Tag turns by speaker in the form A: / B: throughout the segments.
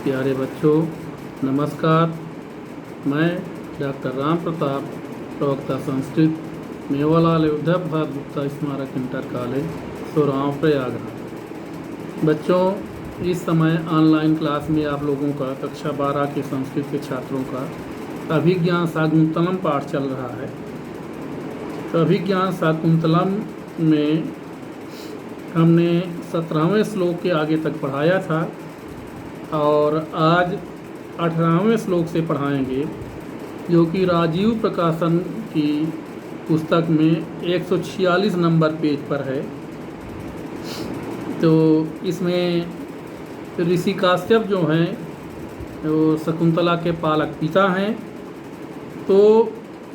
A: प्यारे बच्चों, नमस्कार। मैं डॉक्टर राम प्रताप, प्रवक्ता संस्कृत, मेवालाल उद्धव भाग गुप्ता स्मारक इंटर कॉलेज, सोराव, प्रयागराज। बच्चों, इस समय ऑनलाइन क्लास में आप लोगों का कक्षा 12 के संस्कृत के छात्रों का अभिज्ञान शाकुंतलम पाठ चल रहा है। तो अभिज्ञान शाकुंतलम में हमने 17वें श्लोक के आगे तक पढ़ाया था और आज 18वें श्लोक से पढ़ाएंगे, जो कि राजीव प्रकाशन की पुस्तक में 146 नंबर पेज पर है। तो इसमें ऋषि काश्यप जो हैं वो शकुंतला के पालक पिता हैं, तो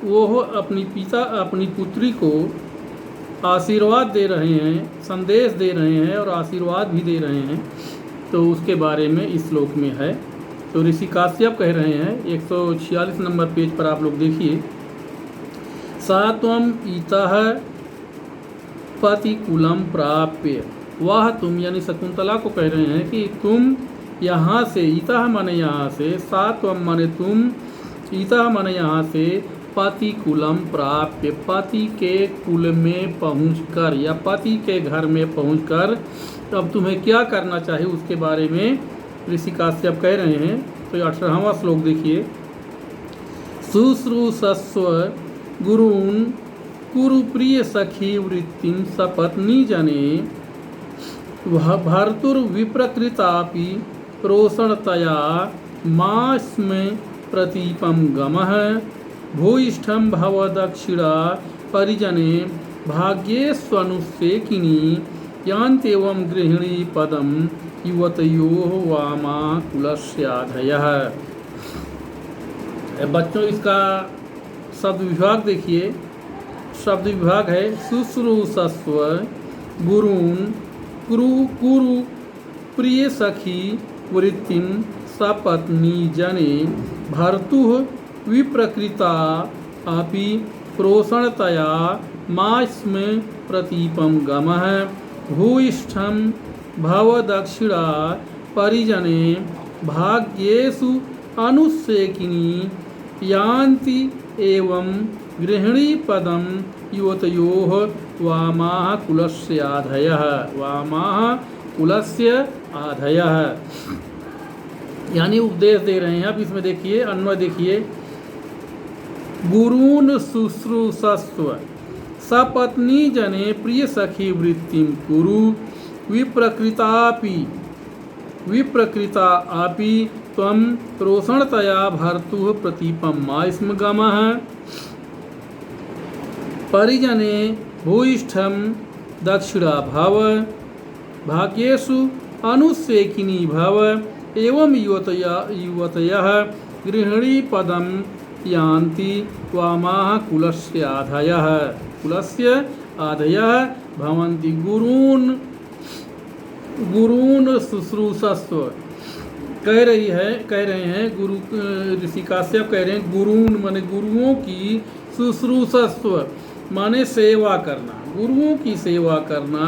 A: वो अपनी पुत्री को आशीर्वाद दे रहे हैं, संदेश दे रहे हैं और आशीर्वाद भी दे रहे हैं। तो उसके बारे में इस श्लोक में है। तो ऋषि काश्यप कह रहे हैं, 146 नंबर पेज पर आप लोग देखिए, सा त्वम इतः पतिकुलम प्राप्य। वह तुम, यानी शकुंतला को कह रहे हैं कि तुम यहाँ से, इतः माने यहाँ से, सा त्वम माने तुम, इतः माने यहाँ से, पति कुलम प्राप्य, पति के कुल में पहुंचकर या पति के घर में पहुंचकर अब तुम्हें क्या करना चाहिए उसके बारे में ऋषि काश्यप कह रहे हैं। तो 18वां श्लोक देखिए, शुश्रूषस्व गुरून् कुरु प्रिय सखी वृत्तिं सपत्नी जने भर्तुर्विप्रकृतापि रोषणतया मास्मे प्रतीपम गमः भूयिष्ठं भवदक्षिणा परिजने भाग्येष्वनुसेकिनी यान्त्येवं गृहिणी पदम युवतयोः वामाकुलस्याधयः। बच्चों, इसका शब्द विभाग देखिए। शब्द विभाग है शुश्रूषस्व गुरून् कुरु प्रिय सखी वृत्तिं सपत्नी जने भर्तुः विप्रकृता अपि प्रोषणतया मास्मे प्रतीपम गमः भूयिष्ठं भवदक्षिणा परिजने भाग्येषु अनुसेकिनी यान्ति एवं गृहिणी पदम युवतयोः वामाः कुलस्य आधयः। वामाः कुलस्य आधयः यानी उपदेश दे रहे हैं। अब इसमें देखिए, अन्वय देखिए, गुरून् शुश्रूषस्व सपत्नी जने प्रिय सखी वृत्तिं कुरु विप्रकृता अपि त्वं रोषणतया भर्तुः प्रतीपं मास्म गमः परिजने भूयिष्ठं दक्षिणा भव भाग्येषु अनुसेकिनी भव एवं युवतयः गृहिणी पदम यान्ति वामाः कुलस्य आधयः भवन्ति। गुरून् शुश्रूषस्व कह रहे हैं गुरु ऋषि काश्यप कह रहे हैं, गुरून् माने गुरुओं की, शुश्रूषस्व माने सेवा करना, गुरुओं की सेवा करना,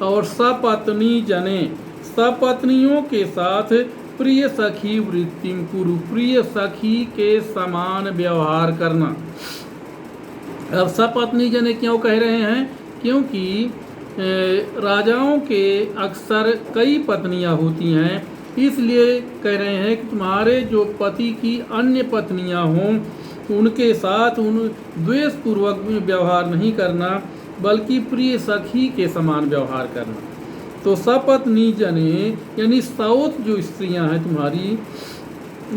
A: और सपत्नी जने सपत्नियों के साथ प्रिय सखी वृत्तिं कुरु, प्रिय सखी के समान व्यवहार करना। अब सपत्नी जने क्यों कह रहे हैं? क्योंकि राजाओं के अक्सर कई पत्नियां होती हैं, इसलिए कह रहे हैं कि तुम्हारे जो पति की अन्य पत्नियां हों उनके साथ द्वेषपूर्वक व्यवहार नहीं करना, बल्कि प्रिय सखी के समान व्यवहार करना। तो सपत्नी जने यानी सौत जो स्त्रियां हैं तुम्हारी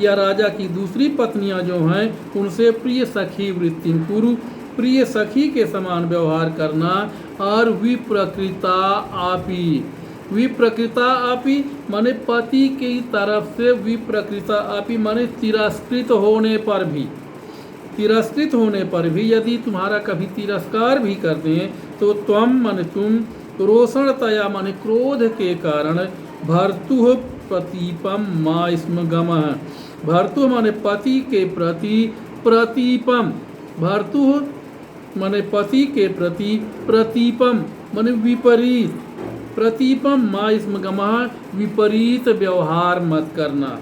A: या राजा की दूसरी पत्नियां जो हैं, उनसे प्रिय सखी वृत्ति कुरु, प्रिय सखी के समान व्यवहार करना। और विप्रकृता आपी माने पति की तरफ से, विप्रकृता आपी माने तिरस्कृत होने पर भी यदि तुम्हारा कभी तिरस्कार भी कर दें तो त्वम माने तुम, रोषणतया माने क्रोध के कारण, भर्तुः प्रतीपम मास्म गमः, भर्तुः माने पति के प्रति, प्रतीपम, भर्तुः माने पति के प्रति, प्रतीपम माने विपरीत, प्रतीपम मा स्म गमः, विपरीत व्यवहार मत करना।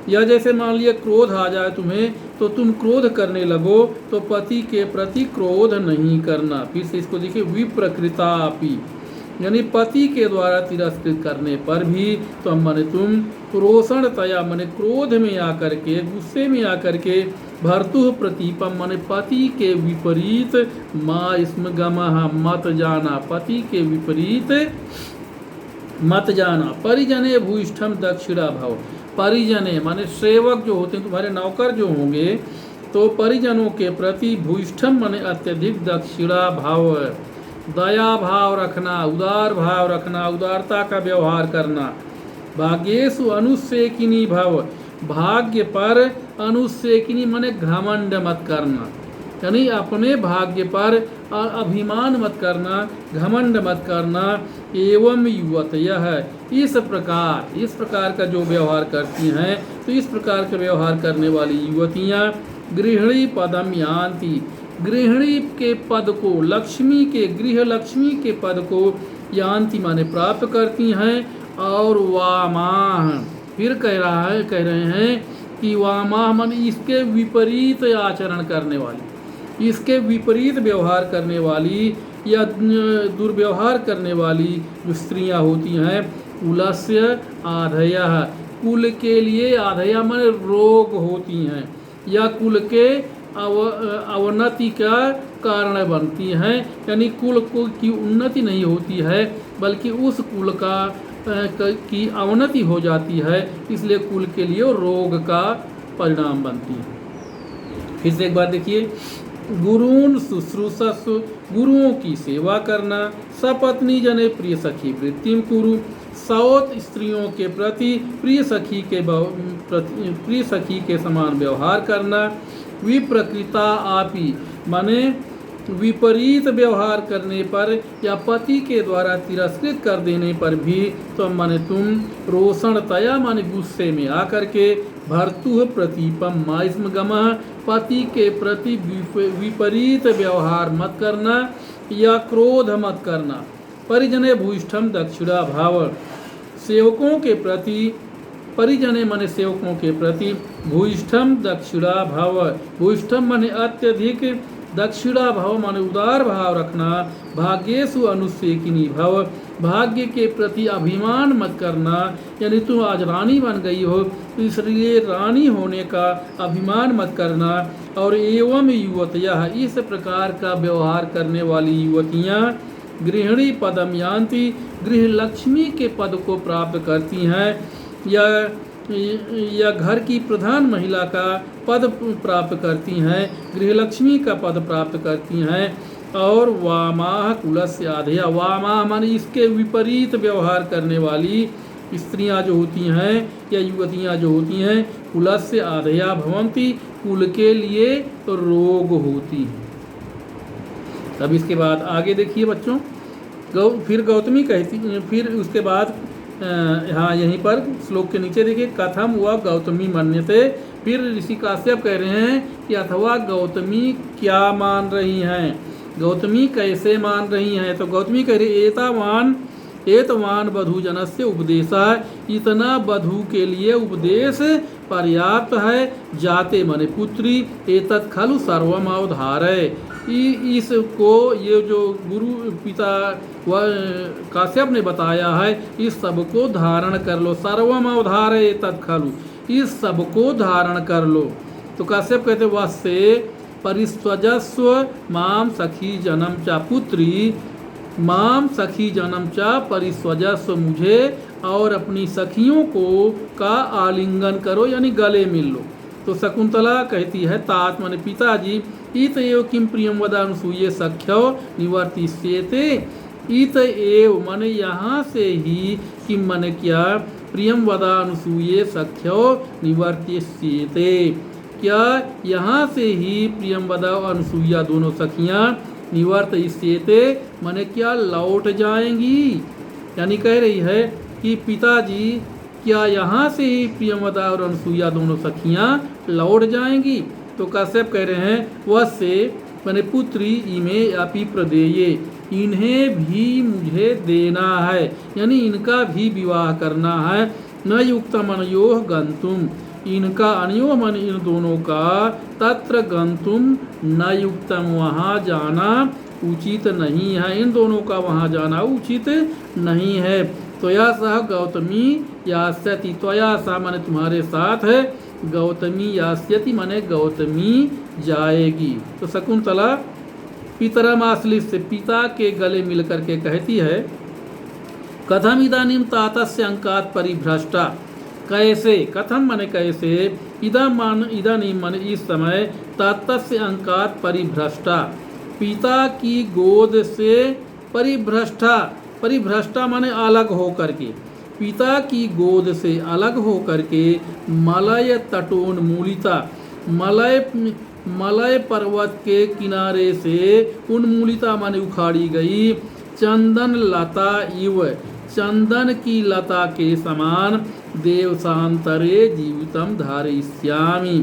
A: या जैसे मान लिया क्रोध आ जाए तुम्हें, तो तुम क्रोध करने लगो तो पति के प्रति क्रोध नहीं करना। फिर से इसको देखिए, विप्रकृतापि, यानी पति के द्वारा तिरस्कृत करने पर भी तो माने तुम रोषणतया माने क्रोध में आकर के, गुस्से में आकर के, भर्तु प्रतीपम माने पति के विपरीत, मा स्म गमः मत जाना, पति के विपरीत मत जाना। परिजने भूइष्ठम दक्षिणा भव, परिजने माने सेवक जो होते हैं, तुम्हारे नौकर जो होंगे, तो परिजनों के प्रति भूइष्ठम माने अत्यधिक दक्षिणा भाव, दया भाव रखना, उदार भाव रखना, उदारता का व्यवहार करना। भाग्येषु अनुसेकिनी भव, भाग्य पर अनुसेकिनी माने घमंड मत करना, यानी अपने भाग्य पर अभिमान मत करना, घमंड मत करना। एवं युवतयः, इस प्रकार का जो व्यवहार करती हैं, तो इस प्रकार का व्यवहार करने वाली युवतियाँ गृहिणी पदम यान्ति, गृहिणी के पद को, लक्ष्मी के, गृह लक्ष्मी के पद को यान्ति माने प्राप्त करती हैं। और वामाह, फिर कह रहे हैं कि वामाह माने इसके विपरीत आचरण करने वाली, इसके विपरीत व्यवहार करने वाली या दुर्व्यवहार करने वाली जो स्त्रियां होती हैं, कुलस्य आधयः, कुल के लिए आधया माने रोग होती हैं, या कुल के अवनति का कारण बनती हैं, यानी कुल की उन्नति नहीं होती है, बल्कि उस कुल की अवनति हो जाती है, इसलिए कुल के लिए रोग का परिणाम बनती है। फिर से एक बार देखिए, गुरून् शुश्रूषस्व, गुरुओं की सेवा करना। सपत्नी जने प्रिय सखी वृत्तिम कुरु, सौत स्त्रियों के प्रति प्रिय सखी के समान व्यवहार करना। विप्रकृता आपी माने विपरीत व्यवहार करने पर या पति के द्वारा तिरस्कृत कर देने पर भी तो माने तुम रोषणतया माने गुस्से में आकर के, भर्तु प्रतीपम मा स्म गमः, पति के प्रति विपरीत व्यवहार मत करना या क्रोध मत करना। परिजने भूइष्ठम दक्षिणा भाव, सेवकों के प्रति, परिजने माने सेवकों के प्रति, भूइष्ठम दक्षिणा भाव, भूइष्ठम माने अत्यधिक, दक्षिणा भाव माने उदार भाव रखना। भाग्येषु अनुसेकिनी भव, भाग्य के प्रति अभिमान मत करना, यानी तुम आज रानी बन गई हो तो इसलिए रानी होने का अभिमान मत करना। और एवं युवतियाः, इस प्रकार का व्यवहार करने वाली युवतियाँ गृहिणी पदम यान्ति, गृह लक्ष्मी के पद को प्राप्त करती हैं, या घर की प्रधान महिला का पद प्राप्त करती हैं, गृहलक्ष्मी का पद प्राप्त करती हैं। और वामाह कुलस्य आधया, वामाह माने इसके विपरीत व्यवहार करने वाली स्त्रियां जो होती हैं या युवतियां जो होती हैं, कुलस्य आधया भवन्ति, कुल के लिए रोग होती हैं। तब इसके बाद आगे देखिए बच्चों, फिर गौतमी कहती, फिर उसके बाद हाँ यहीं पर श्लोक के नीचे देखिए, कथम व गौतमी मन्यते, फिर ऋषि काश्यप कह रहे हैं कि अथवा गौतमी क्या मान रही हैं, गौतमी कैसे मान रही हैं। तो गौतमी कह रही एतवान वधू जनस्य उपदेशा, इतना वधू के लिए उपदेश पर्याप्त है। जाते मने पुत्री, एतत् खलु सर्वम अवधारय, इसको ये जो गुरु पिता व काश्यप ने बताया है, इस सब को धारण कर लो। सर्वम अवधारय एतत् खलु, इस सब को धारण कर लो। तो काश्यप कहते वस्य परिस्वजस्व माम सखी जन्म चा, पुत्री माम सखी जन्म चा परिस्वजस्व, मुझे और अपनी सखियों को का आलिंगन करो, यानी गले मिल लो। तो शकुंतला कहती है तात माने पिताजी, इत एव किम प्रियम वद अनुसूये सख्यो निवर्तिष्येते, इत एव माने यहाँ से ही, किम माने क्या, प्रियम वद अनुसूये सख्यो निवर्तिष्येते, क्या यहाँ से ही प्रियम वद अनुसूया दोनों सखियाँ निवर्तिष्येते माने क्या लौट जाएंगी। यानी कह रही है कि पिताजी क्या यहाँ से ही प्रियमवदा और अनुसूया दोनों सखियाँ लौट जाएंगी। तो काश्यप कह रहे हैं वह से माने पुत्री इमे अपि प्रदेये, इन्हें भी मुझे देना है, यानी इनका भी विवाह करना है। न युक्तम अनयोः गंतुम, इनका अनयो मन इन दोनों का, तत्र गंतुम न युक्तम, वहाँ जाना उचित नहीं है, इन दोनों का वहाँ जाना उचित नहीं है। त्वया सह गौतमी यास्यति, त्वया सह माने तुम्हारे साथ है, गौतमी यास्यति माने गौतमी जाएगी। तो शकुंतला पितरमाश्लिष्य से पिता के गले मिल करके कहती है, कथम इदानीम तातस्य अंकात परिभ्रष्टा, कैसे, कथम माने कैसे, इदानीम माने इस समय, तातस्य अंकात परिभ्रष्टा, पिता की गोद से परिभ्रष्टा, परिभ्रष्टा माने अलग हो करके, पिता की गोद से अलग हो करके, मलय तटोन्मूलिता, मलय पर्वत के किनारे से उन्मूलिता माने उखाड़ी गई, चंदन लता इव, चंदन की लता के समान, देवसांतरे जीवितम धारयिष्यामि,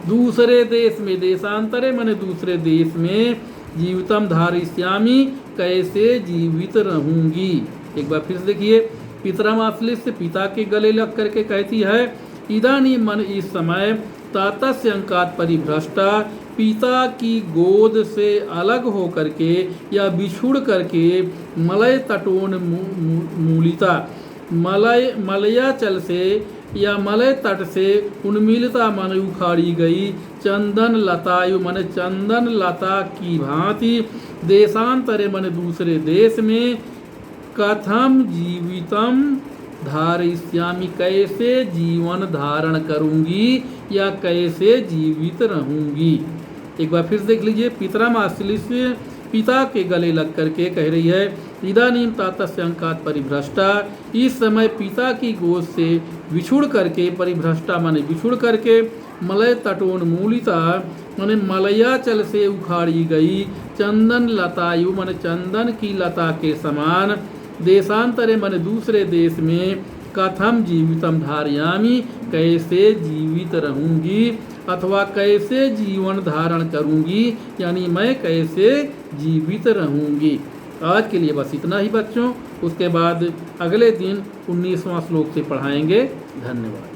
A: दूसरे देश में, देशांतरे माने दूसरे देश में, जीवितम धारयिष्यामि कैसे जीवित रहूंगी। एक बार फिर से देखिए, पितरमाश्लिष्य पिता के गले लग करके कहती है, इदानीं मन इस समय, तातस्य अंकात परिभ्रष्टा, पिता की गोद से अलग हो करके या बिछुड़ करके, मलय तटोन्मूलिता, मलयाचल से या मलय तट से उन्मीलिता माने उखाड़ी गई, चंदन लतायु माने चंदन लता की भांति, देशांतरे माने दूसरे देश में, कथम जीवितम धारयिष्यामि कैसे जीवन धारण करूंगी या कैसे जीवित रहूंगी। एक बार फिर देख लीजिए, पितरमाश्लिष्य पिता के गले लग करके कह रही है, इदानीं तातस्य अंकात परिभ्रष्टा, इस समय पिता की गोद से बिछुड़ करके, परिभ्रष्टा माने बिछुड़ करके, मलय तटोन्मूलिता माने मलयाचल से उखाड़ी गई, चंदन लतायु माने चंदन की लता के समान, देशांतरे माने दूसरे देश में, कथम जीवितम धारयामि कैसे जीवित रहूंगी, अथवा कैसे जीवन धारण करूंगी, यानी मैं कैसे जीवित रहूंगी। आज के लिए बस इतना ही बच्चों, उसके बाद अगले दिन 19वां श्लोक से पढ़ाएंगे। धन्यवाद।